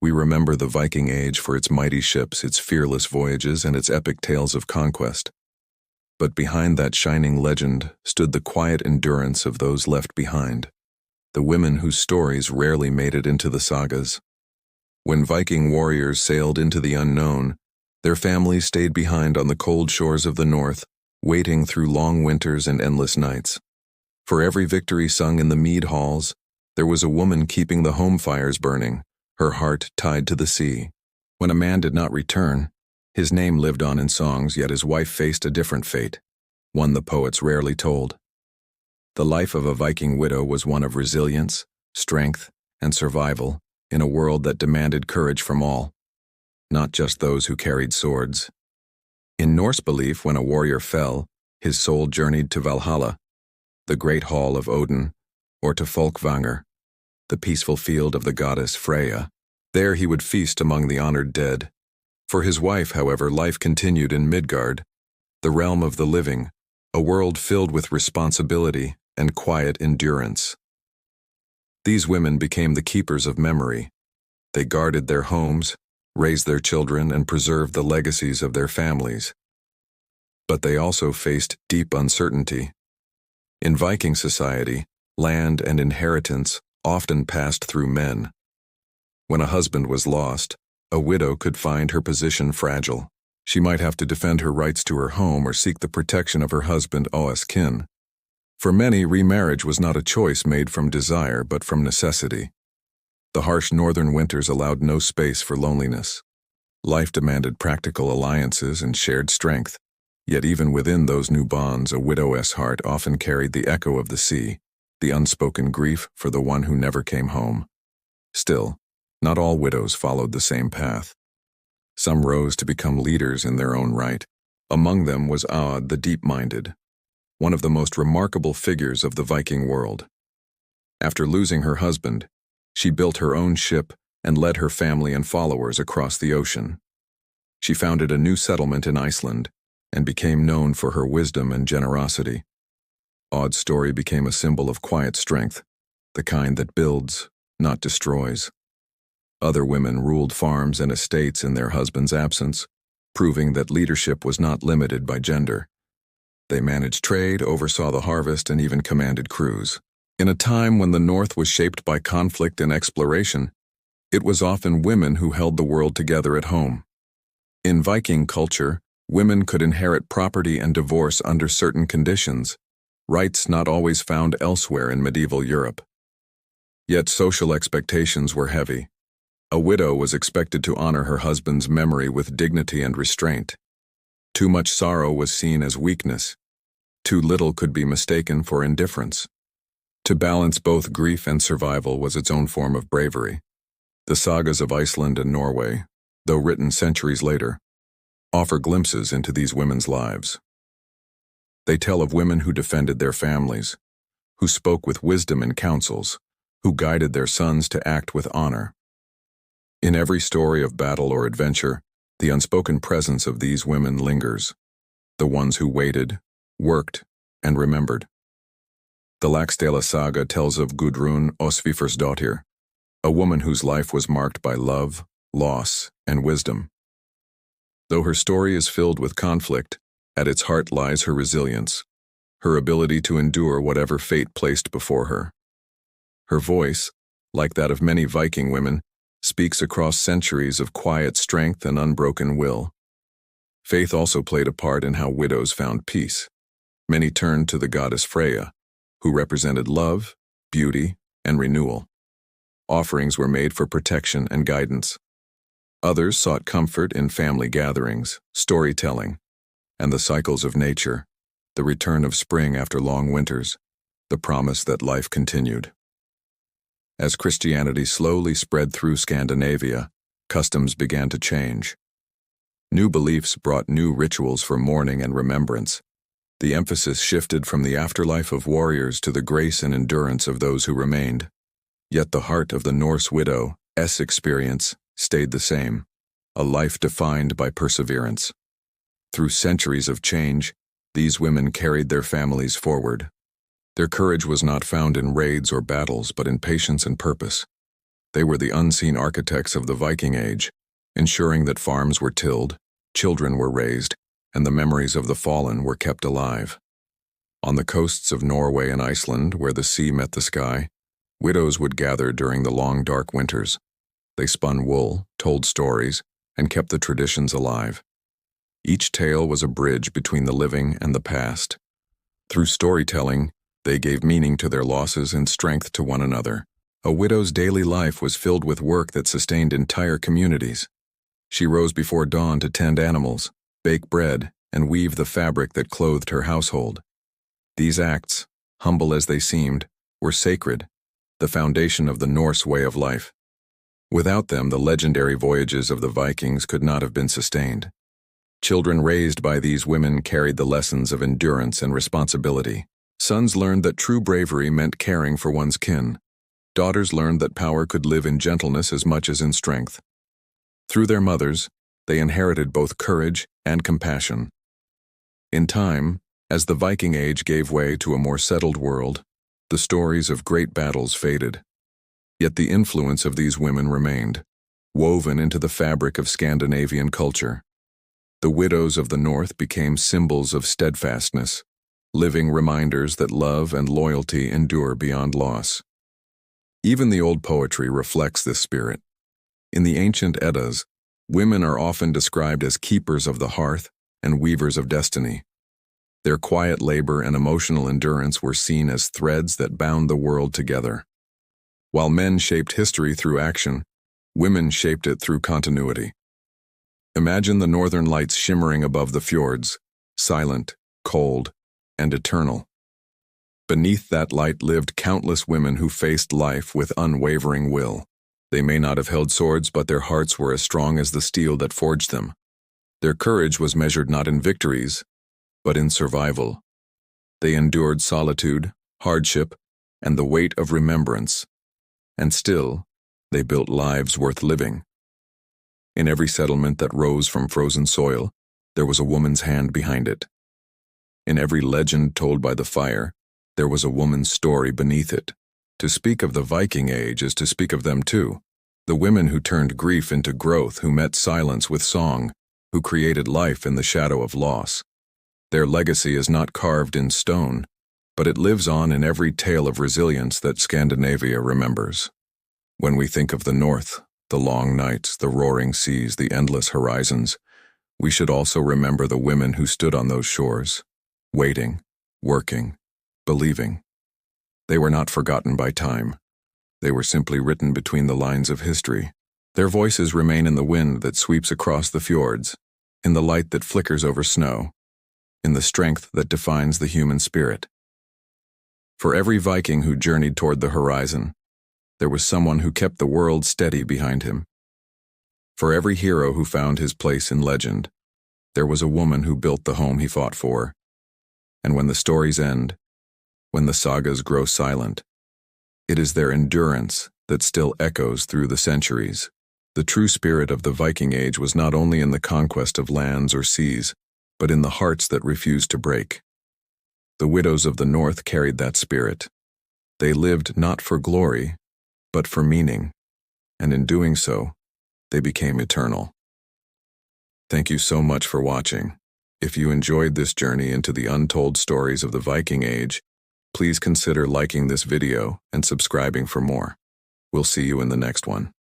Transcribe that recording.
We remember the Viking Age for its mighty ships, its fearless voyages, and its epic tales of conquest. But behind that shining legend stood the quiet endurance of those left behind, the women whose stories rarely made it into the sagas. When Viking warriors sailed into the unknown, their families stayed behind on the cold shores of the north, waiting through long winters and endless nights. For every victory sung in the mead halls, there was a woman keeping the home fires burning, her heart tied to the sea. When a man did not return, his name lived on in songs, yet his wife faced a different fate, one the poets rarely told. The life of a Viking widow was one of resilience, strength, and survival in a world that demanded courage from all, not just those who carried swords. In Norse belief, when a warrior fell, his soul journeyed to Valhalla, the great hall of Odin, or to Folkvanger, the peaceful field of the goddess Freya. There he would feast among the honored dead. For his wife, however, life continued in Midgard, the realm of the living, a world filled with responsibility and quiet endurance. These women became the keepers of memory. They guarded their homes, raised their children, and preserved the legacies of their families. But they also faced deep uncertainty. In Viking society, land and inheritance often passed through men. When a husband was lost, a widow could find her position fragile. She might have to defend her rights to her home or seek the protection of her husband os kin. For many, remarriage was not a choice made from desire but from necessity. The harsh northern winters allowed no space for loneliness. Life demanded practical alliances and shared strength. Yet even within those new bonds, a widow's heart often carried the echo of the sea, the unspoken grief for the one who never came home. Still, not all widows followed the same path. Some rose to become leaders in their own right. Among them was Aud the Deep-Minded, one of the most remarkable figures of the Viking world. After losing her husband, she built her own ship and led her family and followers across the ocean. She founded a new settlement in Iceland and became known for her wisdom and generosity. Aud's story became a symbol of quiet strength, the kind that builds, not destroys. Other women ruled farms and estates in their husbands' absence, proving that leadership was not limited by gender. They managed trade, oversaw the harvest, and even commanded crews. In a time when the North was shaped by conflict and exploration, it was often women who held the world together at home. In Viking culture, women could inherit property and divorce under certain conditions, rights not always found elsewhere in medieval Europe. Yet social expectations were heavy. A widow was expected to honor her husband's memory with dignity and restraint. Too much sorrow was seen as weakness. Too little could be mistaken for indifference. To balance both grief and survival was its own form of bravery. The sagas of Iceland and Norway, though written centuries later, offer glimpses into these women's lives. They tell of women who defended their families, who spoke with wisdom in councils, who guided their sons to act with honor. In every story of battle or adventure, the unspoken presence of these women lingers, the ones who waited, worked, and remembered. The Laxdæla saga tells of Gudrun Osvifursdottir, a woman whose life was marked by love, loss, and wisdom. Though her story is filled with conflict, at its heart lies her resilience, her ability to endure whatever fate placed before her. Her voice, like that of many Viking women, speaks across centuries of quiet strength and unbroken will. Faith also played a part in how widows found peace. Many turned to the goddess Freya, who represented love, beauty, and renewal. Offerings were made for protection and guidance. Others sought comfort in family gatherings, storytelling, and the cycles of nature, the return of spring after long winters, the promise that life continued. As Christianity slowly spread through Scandinavia, customs began to change. New beliefs brought new rituals for mourning and remembrance. The emphasis shifted from the afterlife of warriors to the grace and endurance of those who remained. Yet the heart of the Norse widow's experience stayed the same, a life defined by perseverance. Through centuries of change, these women carried their families forward. Their courage was not found in raids or battles, but in patience and purpose. They were the unseen architects of the Viking Age, ensuring that farms were tilled, children were raised, and the memories of the fallen were kept alive. On the coasts of Norway and Iceland, where the sea met the sky, widows would gather during the long dark winters. They spun wool, told stories, and kept the traditions alive. Each tale was a bridge between the living and the past. Through storytelling, they gave meaning to their losses and strength to one another. A widow's daily life was filled with work that sustained entire communities. She rose before dawn to tend animals, bake bread, and weave the fabric that clothed her household. These acts, humble as they seemed, were sacred, the foundation of the Norse way of life. Without them, the legendary voyages of the Vikings could not have been sustained. Children raised by these women carried the lessons of endurance and responsibility. Sons learned that true bravery meant caring for one's kin. Daughters learned that power could live in gentleness as much as in strength. Through their mothers, they inherited both courage and compassion. In time, as the Viking Age gave way to a more settled world, the stories of great battles faded. Yet the influence of these women remained, woven into the fabric of Scandinavian culture. The widows of the North became symbols of steadfastness, living reminders that love and loyalty endure beyond loss. Even the old poetry reflects this spirit. In the ancient Eddas, women are often described as keepers of the hearth and weavers of destiny. Their quiet labor and emotional endurance were seen as threads that bound the world together. While men shaped history through action, women shaped it through continuity. Imagine the northern lights shimmering above the fjords, silent, cold, and eternal. Beneath that light lived countless women who faced life with unwavering will. They may not have held swords, but their hearts were as strong as the steel that forged them. Their courage was measured not in victories, but in survival. They endured solitude, hardship, and the weight of remembrance. And still, they built lives worth living. In every settlement that rose from frozen soil, there was a woman's hand behind it. In every legend told by the fire, there was a woman's story beneath it. To speak of the Viking Age is to speak of them too. The women who turned grief into growth, who met silence with song, who created life in the shadow of loss. Their legacy is not carved in stone, but it lives on in every tale of resilience that Scandinavia remembers. When we think of the North, the long nights, the roaring seas, the endless horizons, we should also remember the women who stood on those shores, waiting, working, believing. They were not forgotten by time. They were simply written between the lines of history. Their voices remain in the wind that sweeps across the fjords, in the light that flickers over snow, in the strength that defines the human spirit. For every Viking who journeyed toward the horizon, there was someone who kept the world steady behind him. For every hero who found his place in legend, there was a woman who built the home he fought for. And when the stories end, when the sagas grow silent, it is their endurance that still echoes through the centuries. The true spirit of the Viking Age was not only in the conquest of lands or seas, but in the hearts that refused to break. The widows of the North carried that spirit. They lived not for glory, but for meaning, and in doing so, they became eternal. Thank you so much for watching. If you enjoyed this journey into the untold stories of the Viking Age, please consider liking this video and subscribing for more. We'll see you in the next one.